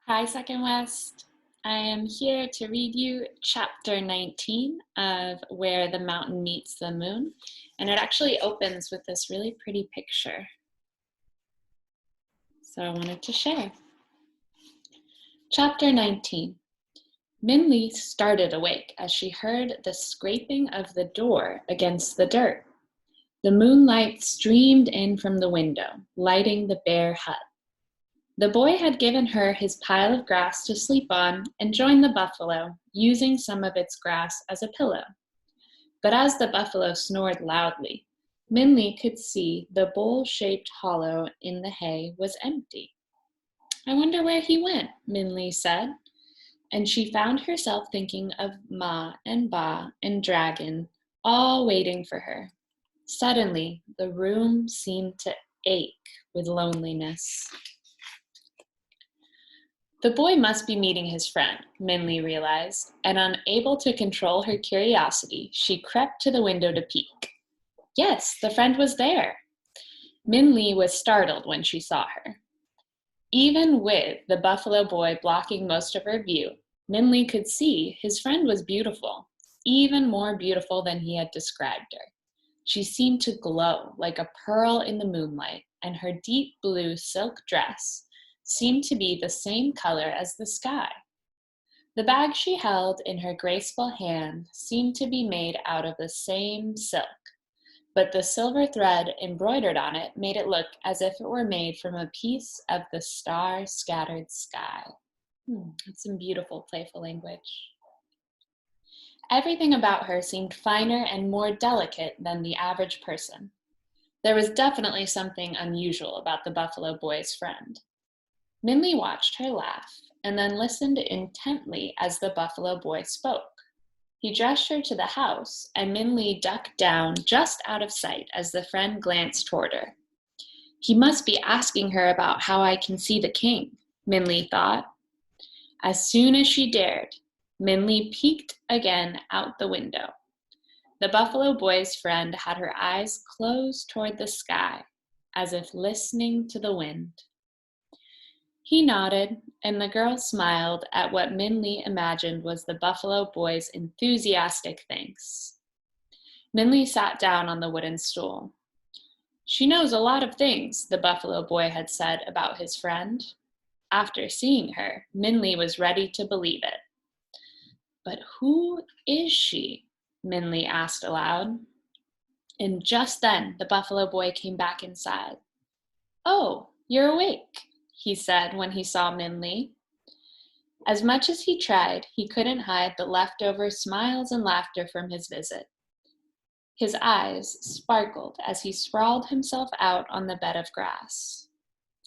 Hi, Second West. I am here to read you chapter 19 of Where the Mountain Meets the Moon. And it actually opens with this really pretty picture. So I wanted to share. Chapter 19. Minli started awake as she heard the scraping of the door against the dirt. The moonlight streamed in from the window, lighting the bare hut. The boy had given her his pile of grass to sleep on and joined the buffalo, using some of its grass as a pillow. But as the buffalo snored loudly, Minli could see the bowl-shaped hollow in the hay was empty. "I wonder where he went," Minli said, and she found herself thinking of Ma and Ba and Dragon, all waiting for her. Suddenly, the room seemed to ache with loneliness. The boy must be meeting his friend, Minli realized, and unable to control her curiosity, she crept to the window to peek. Yes, the friend was there. Minli was startled when she saw her. Even with the buffalo boy blocking most of her view, Minli could see his friend was beautiful, even more beautiful than he had described her. She seemed to glow like a pearl in the moonlight, and her deep blue silk dress seemed to be the same color as the sky. The bag she held in her graceful hand seemed to be made out of the same silk, but the silver thread embroidered on it made it look as if it were made from a piece of the star-scattered sky. That's some beautiful, playful language. Everything about her seemed finer and more delicate than the average person. There was definitely something unusual about the buffalo boy's friend. Minli watched her laugh and then listened intently as the buffalo boy spoke. He gestured to the house, and Minli ducked down just out of sight as the friend glanced toward her. He must be asking her about how I can see the king, Minli thought. As soon as she dared, Minli peeked again out the window. The buffalo boy's friend had her eyes closed toward the sky, as if listening to the wind. He nodded, and the girl smiled at what Minli imagined was the buffalo boy's enthusiastic thanks. Minli sat down on the wooden stool. She knows a lot of things, the buffalo boy had said about his friend. After seeing her, Minli was ready to believe it. But who is she? Minli asked aloud. And just then, the buffalo boy came back inside. "Oh, you're awake," he said when he saw Minli. As much as he tried, he couldn't hide the leftover smiles and laughter from his visit. His eyes sparkled as he sprawled himself out on the bed of grass.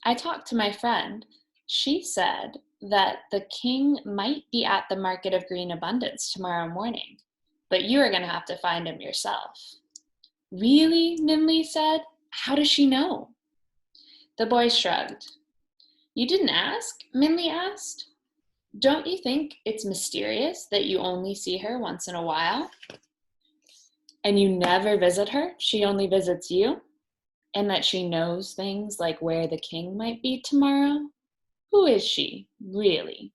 "I talked to my friend. She said that the king might be at the Market of Green Abundance tomorrow morning, but you are going to have to find him yourself." "Really?" Minli said. "How does she know?" The boy shrugged. "You didn't ask?" Minli asked. "Don't you think it's mysterious that you only see her once in a while? And you never visit her? She only visits you? And that she knows things like where the king might be tomorrow? Who is she, really?"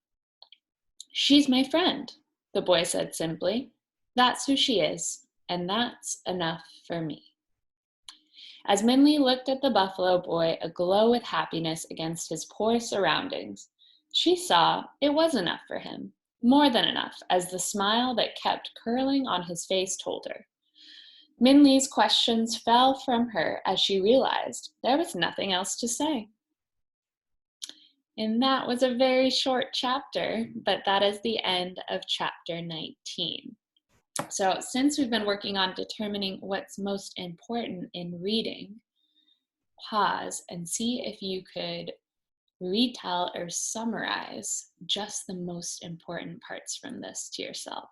"She's my friend," the boy said simply. "That's who she is, and that's enough for me." As Minli looked at the buffalo boy aglow with happiness against his poor surroundings, she saw it was enough for him, more than enough, as the smile that kept curling on his face told her. Minli's questions fell from her as she realized there was nothing else to say. And that was a very short chapter, but that is the end of chapter 19. So since we've been working on determining what's most important in reading, pause and see if you could retell or summarize just the most important parts from this to yourself.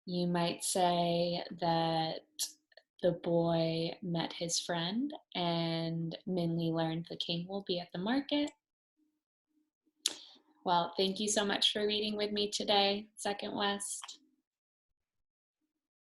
You might say that the boy met his friend and Minli learned the king will be at the market. Well, thank you so much for reading with me today, Second West.